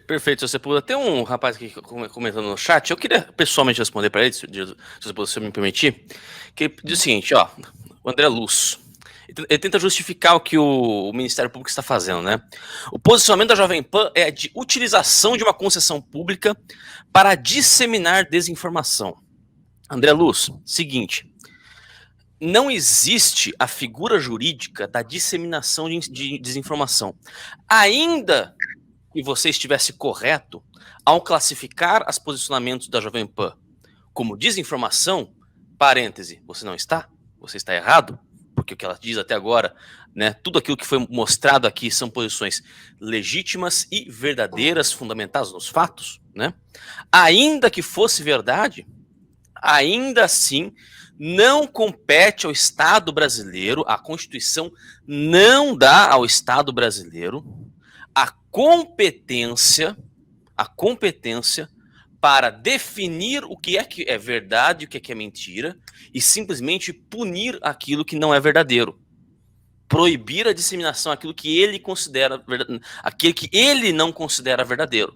Perfeito, se você puder. Tem um rapaz aqui comentando no chat, eu queria pessoalmente responder para ele, se você me permitir, que ele diz o seguinte, ó, o André Luz, ele tenta justificar o que o Ministério Público está fazendo, né? O posicionamento da Jovem Pan é de utilização de uma concessão pública para disseminar desinformação. André Luz, seguinte, não existe a figura jurídica da disseminação de desinformação. Ainda que você estivesse correto ao classificar os posicionamentos da Jovem Pan como desinformação, parêntese, você não está? Você está errado? Porque o que ela diz até agora, né, tudo aquilo que foi mostrado aqui são posições legítimas e verdadeiras, fundamentadas nos fatos, né? Ainda que fosse verdade, ainda assim não compete ao Estado brasileiro, a Constituição não dá ao Estado brasileiro a competência para definir o que é verdade e o que é mentira e simplesmente punir aquilo que não é verdadeiro. Proibir a disseminação aquilo que ele considera aquilo que ele não considera verdadeiro.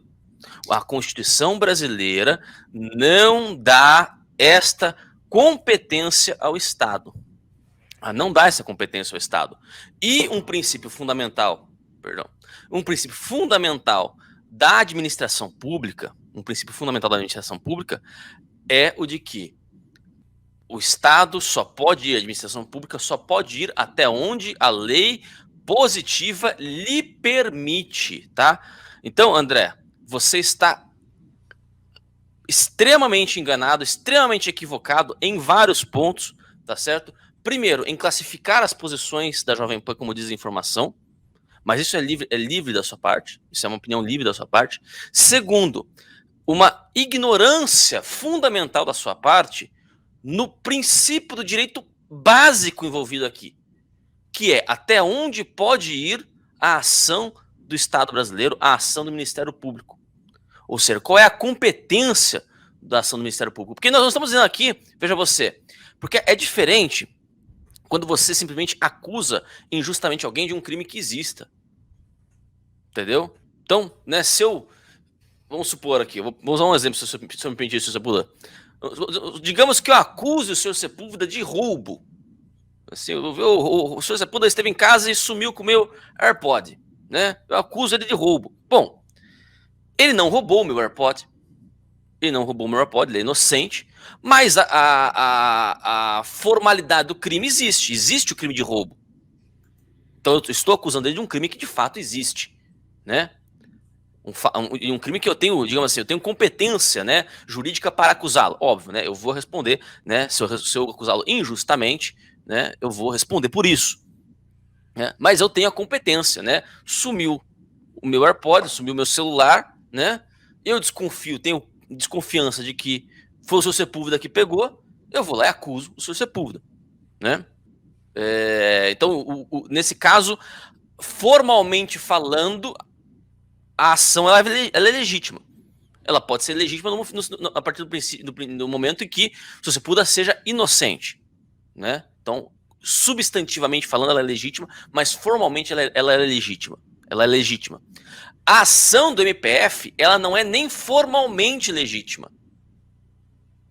A Constituição brasileira não dá esta competência ao Estado. Não dá essa competência ao Estado. E um princípio fundamental da administração pública, é o de que o Estado só pode ir, a administração pública só pode ir até onde a lei positiva lhe permite, tá? Então, André, você está extremamente enganado, extremamente equivocado em vários pontos, tá certo? Primeiro, em classificar as posições da Jovem Pan como desinformação, mas isso é livre da sua parte, isso é uma opinião livre da sua parte. Segundo, uma ignorância fundamental da sua parte no princípio do direito básico envolvido aqui, que é até onde pode ir a ação do Estado brasileiro, a ação do Ministério Público. Ou seja, qual é a competência da ação do Ministério Público? Porque nós não estamos dizendo aqui, veja você, porque é diferente quando você simplesmente acusa injustamente alguém de um crime que exista. Entendeu? Então, né, se eu... Vamos supor aqui, vou usar um exemplo, se você me permitir, Sr. Sepúlveda. Digamos que eu acuse o Sr. Sepúlveda de roubo. Assim, o Sr. Sepúlveda esteve em casa e sumiu com o meu AirPod. Né? Eu acuso ele de roubo. Bom, ele não roubou o meu AirPod. Ele é inocente. Mas a formalidade do crime existe. Existe o crime de roubo. Então eu estou acusando ele de um crime que de fato existe. Né? Um crime que eu tenho, digamos assim, eu tenho competência, né, jurídica para acusá-lo. Óbvio, né? Eu vou responder, né? Se eu acusá-lo injustamente, né? Eu vou responder por isso. Né? Mas eu tenho a competência, né? Sumiu o meu AirPod, sumiu o meu celular, né? Eu desconfio, tenho desconfiança de que foi o Sr. Sepúlveda que pegou, eu vou lá e acuso o Sr. Sepúlveda, né? Então, nesse caso, formalmente falando, a ação ela é legítima. Ela pode ser legítima a partir do momento em que o Sr. Sepúlveda seja inocente, né? Então, substantivamente falando, ela é legítima, mas formalmente ela é legítima. Ela é legítima. A ação do MPF, ela não é nem formalmente legítima.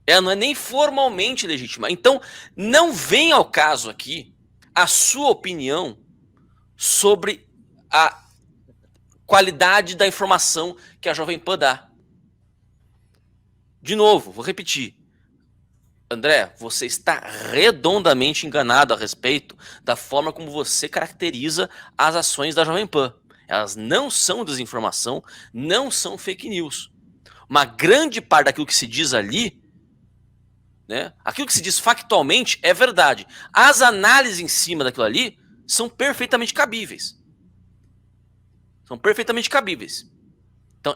Ela não é nem formalmente legítima. Então, não vem ao caso aqui a sua opinião sobre a qualidade da informação que a Jovem Pan dá. De novo, vou repetir. André, você está redondamente enganado a respeito da forma como você caracteriza as ações da Jovem Pan. Elas não são desinformação, não são fake news. Uma grande parte daquilo que se diz ali, né, aquilo que se diz factualmente é verdade. As análises em cima daquilo ali são perfeitamente cabíveis. Então,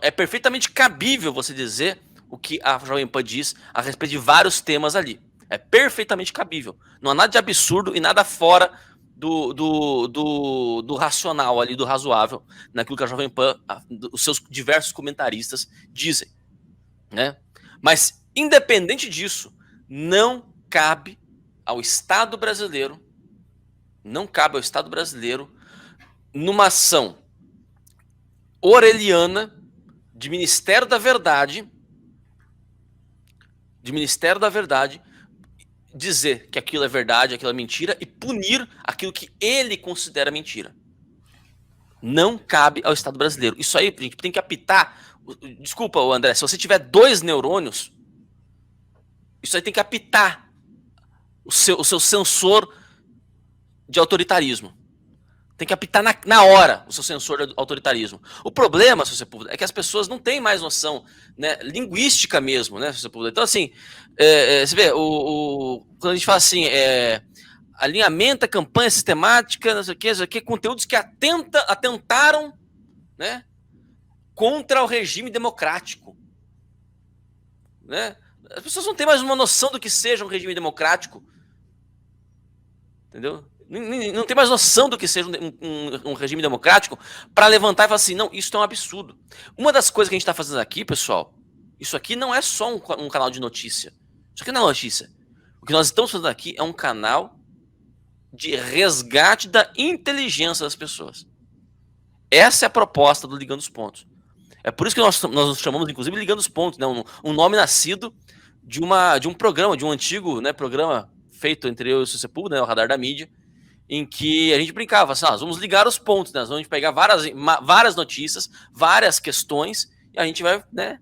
é perfeitamente cabível você dizer o que a Jovem Pan diz a respeito de vários temas ali. É perfeitamente cabível. Não há nada de absurdo e nada fora do racional ali, do razoável, naquilo que a Jovem Pan, os seus diversos comentaristas dizem. Né? Mas, independente disso, não cabe ao Estado brasileiro, numa ação orwelliana, de Ministério da Verdade, dizer que aquilo é verdade, aquilo é mentira e punir aquilo que ele considera mentira. Não cabe ao Estado brasileiro. Isso aí, a gente tem que apitar. Desculpa, André, se você tiver 2 neurônios, isso aí tem que apitar o seu sensor de autoritarismo. Tem que apitar na hora o seu sensor de autoritarismo. O problema, se você puder, é que as pessoas não têm mais noção, né, linguística mesmo, né, se você puder. Então, assim, você vê, quando a gente fala assim, alinhamento, campanha sistemática, não sei o que, conteúdos que atentaram, né, contra o regime democrático. Né? As pessoas não têm mais uma noção do que seja um regime democrático. Entendeu? Não tem mais noção do que seja um regime democrático para levantar e falar assim, não, isso é um absurdo. Uma das coisas que a gente está fazendo aqui, pessoal, isso aqui não é só um canal de notícia. Isso aqui não é notícia. O que nós estamos fazendo aqui é um canal de resgate da inteligência das pessoas. Essa é a proposta do Ligando os Pontos. É por isso que nós nos chamamos, inclusive, Ligando os Pontos, né? Um nome nascido de um programa, de um antigo, né, programa feito entre eu e o Sepúlveda, né, o Radar da Mídia, em que a gente brincava assim, nós vamos ligar os pontos, né? Nós vamos pegar várias notícias, várias questões, e a gente vai, né,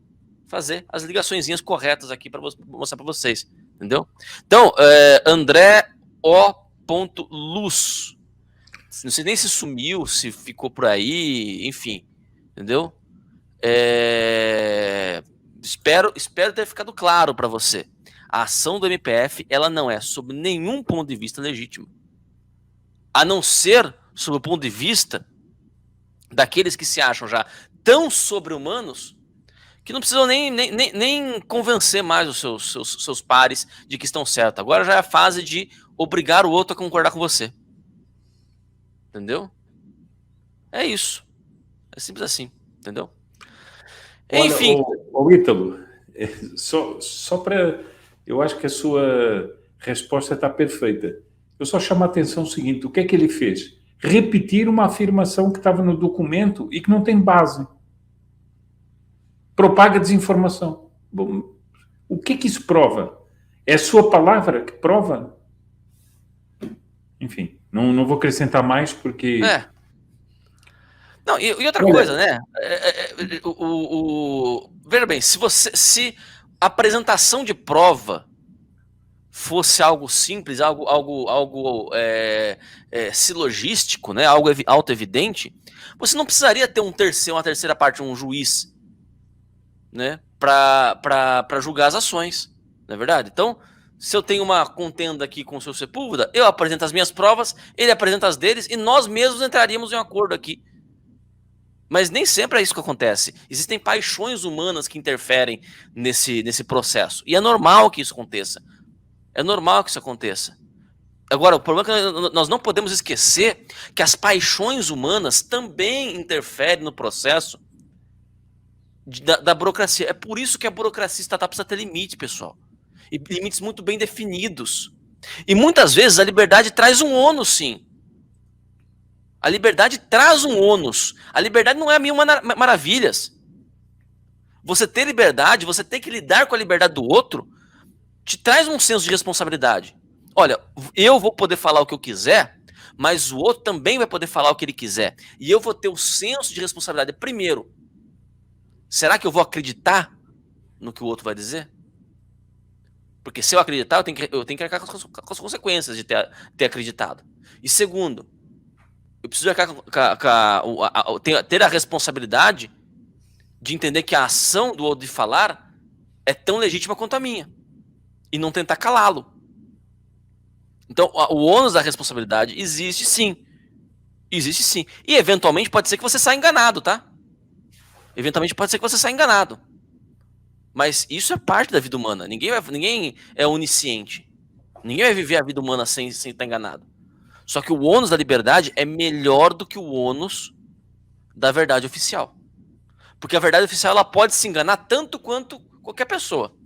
fazer as ligaçõezinhas corretas aqui para mostrar para vocês, entendeu? Então, André O. Luz, não sei nem se sumiu, se ficou por aí, enfim, entendeu? Espero ter ficado claro para você. A ação do MPF, ela não é, sob nenhum ponto de vista, legítima. A não ser sob o ponto de vista daqueles que se acham já tão sobre-humanos que não precisam nem convencer mais os seus pares de que estão certos. Agora já é a fase de obrigar o outro a concordar com você. Entendeu? É isso. É simples assim. Entendeu? Olha, Enfim. o Ítalo, só para... Eu acho que a sua resposta está perfeita. Eu só chamo a atenção o seguinte, o que é que ele fez? Repetir uma afirmação que estava no documento e que não tem base. Propaga desinformação. Bom, o que é que isso prova? É a sua palavra que prova? Enfim, não vou acrescentar mais porque... Não, e outra coisa, né? Veja bem, se a apresentação de prova fosse algo simples, algo silogístico, né? Algo auto-evidente, você não precisaria ter uma terceira parte, um juiz, né? Para julgar as ações, não é verdade? Então, se eu tenho uma contenda aqui com o seu Sepúlveda, eu apresento as minhas provas, ele apresenta as deles e nós mesmos entraríamos em um acordo aqui. Mas nem sempre é isso que acontece. Existem paixões humanas que interferem nesse processo. E é normal que isso aconteça. É normal que isso aconteça. Agora, o problema é que nós não podemos esquecer que as paixões humanas também interferem no processo da burocracia. É por isso que a burocracia estatal precisa ter limite, pessoal. E limites muito bem definidos. E muitas vezes a liberdade traz um ônus, sim. A liberdade traz um ônus. A liberdade não é mil maravilhas. Você ter liberdade, você ter que lidar com a liberdade do outro, te traz um senso de responsabilidade. Olha, eu vou poder falar o que eu quiser, mas o outro também vai poder falar o que ele quiser. E eu vou ter o senso de responsabilidade. Primeiro, será que eu vou acreditar no que o outro vai dizer? Porque se eu acreditar, eu tenho que arcar com as consequências de ter acreditado. E segundo, eu preciso ter a responsabilidade de entender que a ação do outro de falar é tão legítima quanto a minha. E não tentar calá-lo. Então, o ônus da responsabilidade existe sim. Existe sim. E eventualmente pode ser que você saia enganado, tá? Eventualmente pode ser que você saia enganado. Mas isso é parte da vida humana. Ninguém é onisciente. Ninguém vai viver a vida humana sem estar enganado. Só que o ônus da liberdade é melhor do que o ônus da verdade oficial. Porque a verdade oficial ela pode se enganar tanto quanto qualquer pessoa.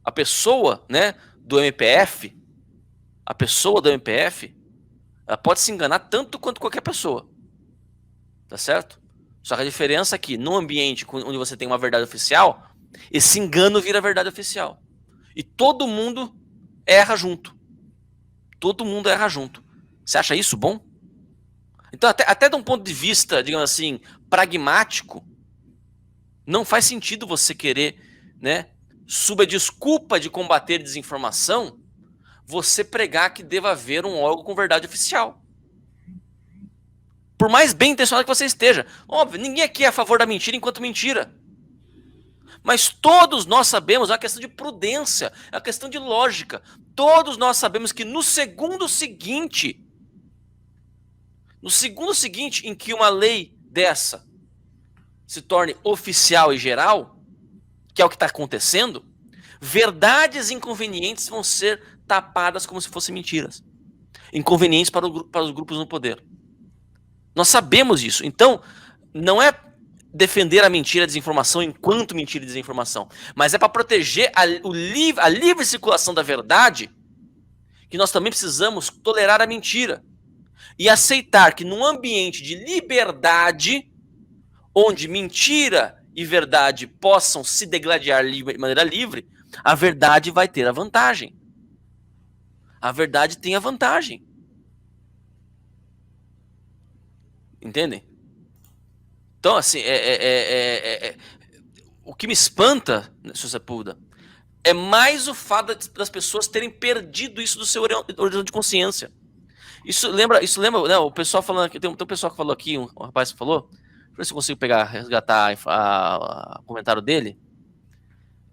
A pessoa, né, do MPF, ela pode se enganar tanto quanto qualquer pessoa. Tá certo? Só que a diferença é que no ambiente onde você tem uma verdade oficial, esse engano vira verdade oficial. E todo mundo erra junto. Todo mundo erra junto. Você acha isso bom? Então, até de um ponto de vista, digamos assim, pragmático, não faz sentido você querer, né, sob a desculpa de combater desinformação, você pregar que deva haver um órgão com verdade oficial. Por mais bem intencionado que você esteja. Óbvio, ninguém aqui é a favor da mentira enquanto mentira. Mas todos nós sabemos, é uma questão de prudência, é uma questão de lógica. Todos nós sabemos que no segundo seguinte em que uma lei dessa se torne oficial e geral, que é o que está acontecendo, verdades inconvenientes vão ser tapadas como se fossem mentiras. Inconvenientes para os grupos no poder. Nós sabemos disso. Então, não é defender a mentira e a desinformação enquanto mentira e desinformação, mas é para proteger a livre circulação da verdade, que nós também precisamos tolerar a mentira e aceitar que num ambiente de liberdade, onde mentira e verdade possam se degladiar de maneira livre, a verdade vai ter a vantagem. A verdade tem a vantagem. Entendem? Então, assim, o que me espanta, Sr. Sepúlveda, é mais o fato das pessoas terem perdido isso do seu horizonte de consciência. Isso lembra, né, o pessoal falando aqui, tem um pessoal que falou aqui, um rapaz que falou, deixa eu ver se eu consigo resgatar o comentário dele,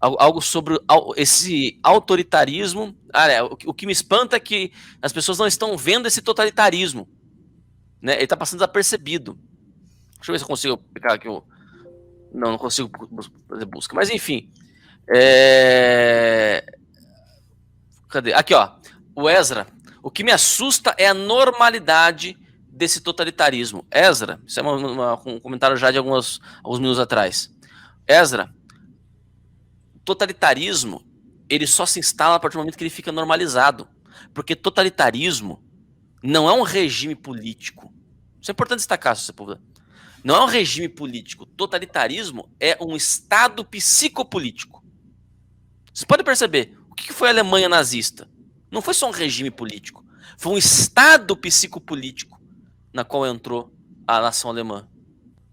algo sobre esse autoritarismo. O que me espanta é que as pessoas não estão vendo esse totalitarismo, né? Ele está passando desapercebido. Deixa eu ver se eu consigo pegar aqui o... Não consigo fazer busca. Mas enfim. Cadê? Aqui, ó. O Ezra. O que me assusta é a normalidade desse totalitarismo. Ezra, isso é um comentário já de alguns minutos atrás. Ezra, totalitarismo, ele só se instala a partir do momento que ele fica normalizado. Porque totalitarismo não é um regime político. Isso é importante destacar, Sr. Sepúlveda. Não é um regime político. Totalitarismo é um estado psicopolítico. Vocês podem perceber, o que foi a Alemanha nazista? Não foi só um regime político. Foi um estado psicopolítico na qual entrou a nação alemã.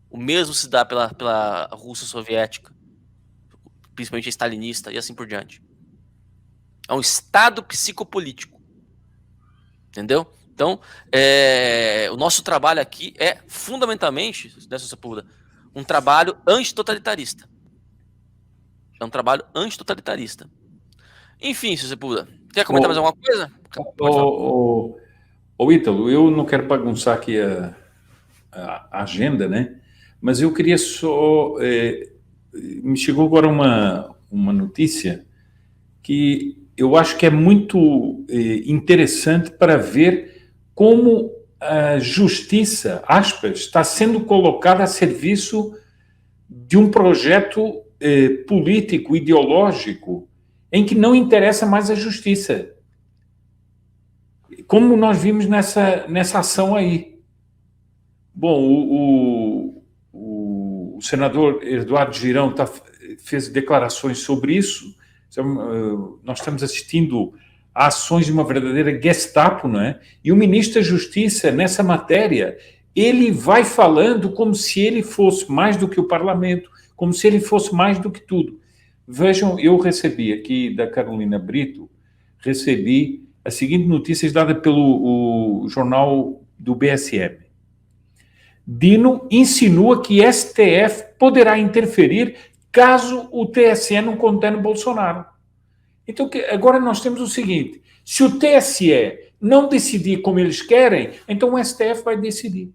O mesmo se dá pela Rússia soviética, principalmente a stalinista e assim por diante. É um estado psicopolítico. Entendeu? Então, o nosso trabalho aqui é fundamentalmente, Sr. Sepúlveda, um trabalho antitotalitarista. É um trabalho antitotalitarista. Enfim, Sr. Sepúlveda, quer comentar mais alguma coisa? Ítalo, eu não quero bagunçar aqui a agenda, né? Mas eu queria só... me chegou agora uma notícia que eu acho que é muito interessante para ver como a justiça, aspas, está sendo colocada a serviço de um projeto político, ideológico, em que não interessa mais a justiça. Como nós vimos nessa ação aí. Bom, o senador Eduardo Girão fez declarações sobre isso. Nós estamos assistindo a ações de uma verdadeira Gestapo, não é? E o ministro da Justiça, nessa matéria, ele vai falando como se ele fosse mais do que o parlamento, como se ele fosse mais do que tudo. Vejam, eu recebi aqui da Carolina Brito, recebi a seguinte notícia dada pelo jornal do BSM. Dino insinua que STF poderá interferir caso o TSE não condene Bolsonaro. Então, agora nós temos o seguinte, se o TSE não decidir como eles querem, então o STF vai decidir.